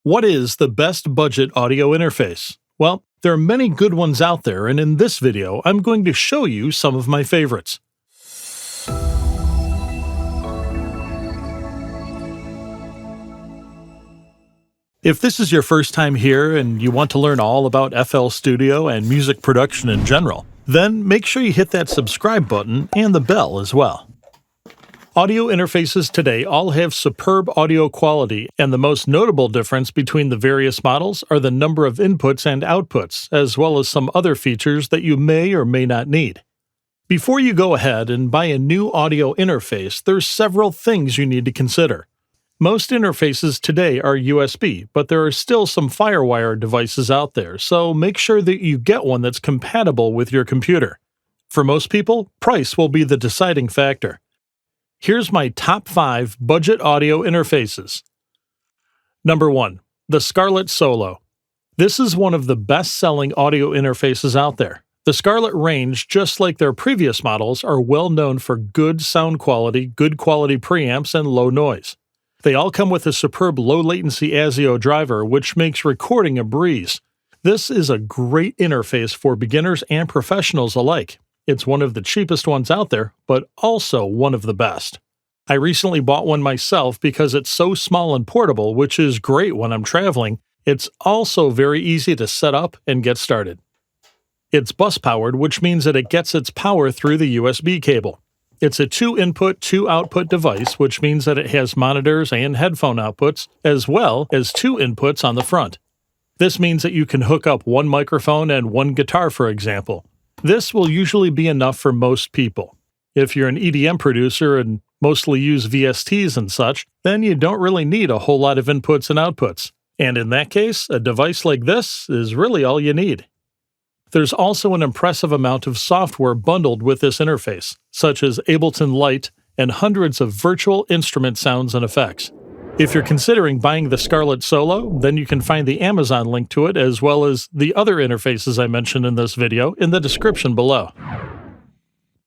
What is the best budget audio interface? Well, there are many good ones out there, and in this video, I'm going to show you some of my favorites. If this is your first time here and you want to learn all about FL Studio and music production in general, then make sure you hit that subscribe button and the bell as well. Audio interfaces today all have superb audio quality, and the most notable difference between the various models are the number of inputs and outputs, as well as some other features that you may or may not need. Before you go ahead and buy a new audio interface, there's several things you need to consider. Most interfaces today are USB, but there are still some FireWire devices out there, so make sure that you get one that's compatible with your computer. For most people, price will be the deciding factor. Here's my top 5 budget audio interfaces. Number 1. The Scarlett Solo. This is one of the best-selling audio interfaces out there. The Scarlett range, just like their previous models, are well known for good sound quality, good quality preamps, and low noise. They all come with a superb low-latency ASIO driver, which makes recording a breeze. This is a great interface for beginners and professionals alike. It's one of the cheapest ones out there, but also one of the best. I recently bought one myself because it's so small and portable, which is great when I'm traveling. It's also very easy to set up and get started. It's bus-powered, which means that it gets its power through the USB cable. It's a 2-input, 2-output device, which means that it has monitors and headphone outputs, as well as 2 inputs on the front. This means that you can hook up one microphone and one guitar, for example. This will usually be enough for most people. If you're an EDM producer and mostly use VSTs and such, then you don't really need a whole lot of inputs and outputs. And in that case, a device like this is really all you need. There's also an impressive amount of software bundled with this interface, such as Ableton Lite and hundreds of virtual instrument sounds and effects. If you're considering buying the Scarlett Solo, then you can find the Amazon link to it as well as the other interfaces I mentioned in this video in the description below.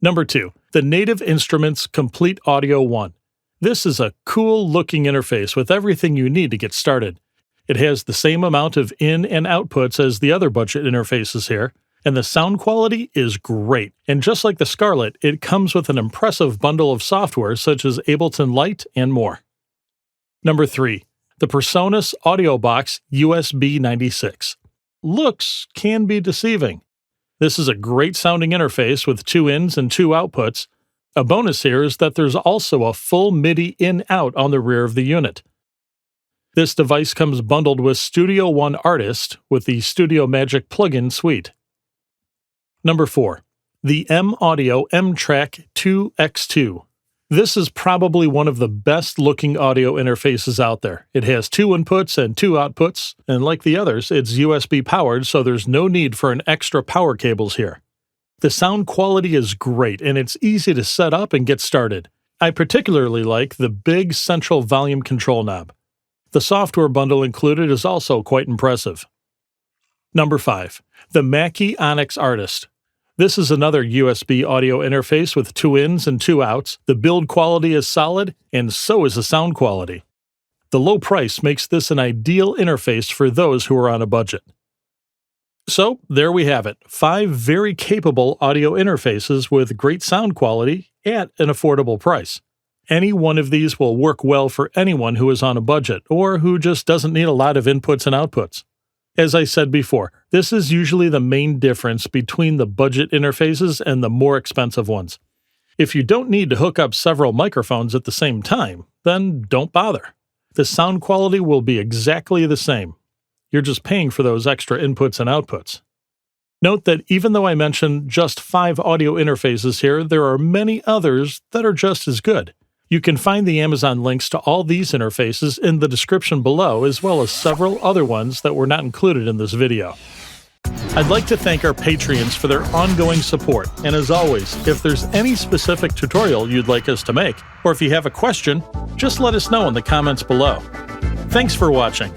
Number 2. The Native Instruments Komplete Audio 1. This is a cool-looking interface with everything you need to get started. It has the same amount of in and outputs as the other budget interfaces here, and the sound quality is great. And just like the Scarlett, it comes with an impressive bundle of software such as Ableton Lite and more. Number 3. The PreSonus Audio Box USB 96. Looks can be deceiving. This is a great sounding interface with 2 ins and 2 outputs. A bonus here is that there's also a full MIDI in-out on the rear of the unit. This device comes bundled with II Artist with the Studio Magic plugin suite. Number 4. The MAudio MTrack II. This is probably one of the best looking audio interfaces out there. It has 2 inputs and 2 outputs, and like the others, it's USB powered, so there's no need for an extra power cables here. The sound quality is great, and it's easy to set up and get started. I particularly like the big central volume control knob. The software bundle included is also quite impressive. Number 5. The II Onyx Artist. This is another USB audio interface with 2 ins and 2 outs. The build quality is solid, and so is the sound quality. The low price makes this an ideal interface for those who are on a budget. So, there we have it. 5 very capable audio interfaces with great sound quality at an affordable price. Any one of these will work well for anyone who is on a budget or who just doesn't need a lot of inputs and outputs. As I said before, this is usually the main difference between the budget interfaces and the more expensive ones. If you don't need to hook up several microphones at the same time, then don't bother. The sound quality will be exactly the same. You're just paying for those extra inputs and outputs. Note that even though I mentioned just 5 audio interfaces here, there are many others that are just as good. You can find the Amazon links to all these interfaces in the description below, as well as several other ones that were not included in this video. I'd like to thank our Patreons for their ongoing support, and as always, if there's any specific tutorial you'd like us to make, or if you have a question, just let us know in the comments below. Thanks for watching.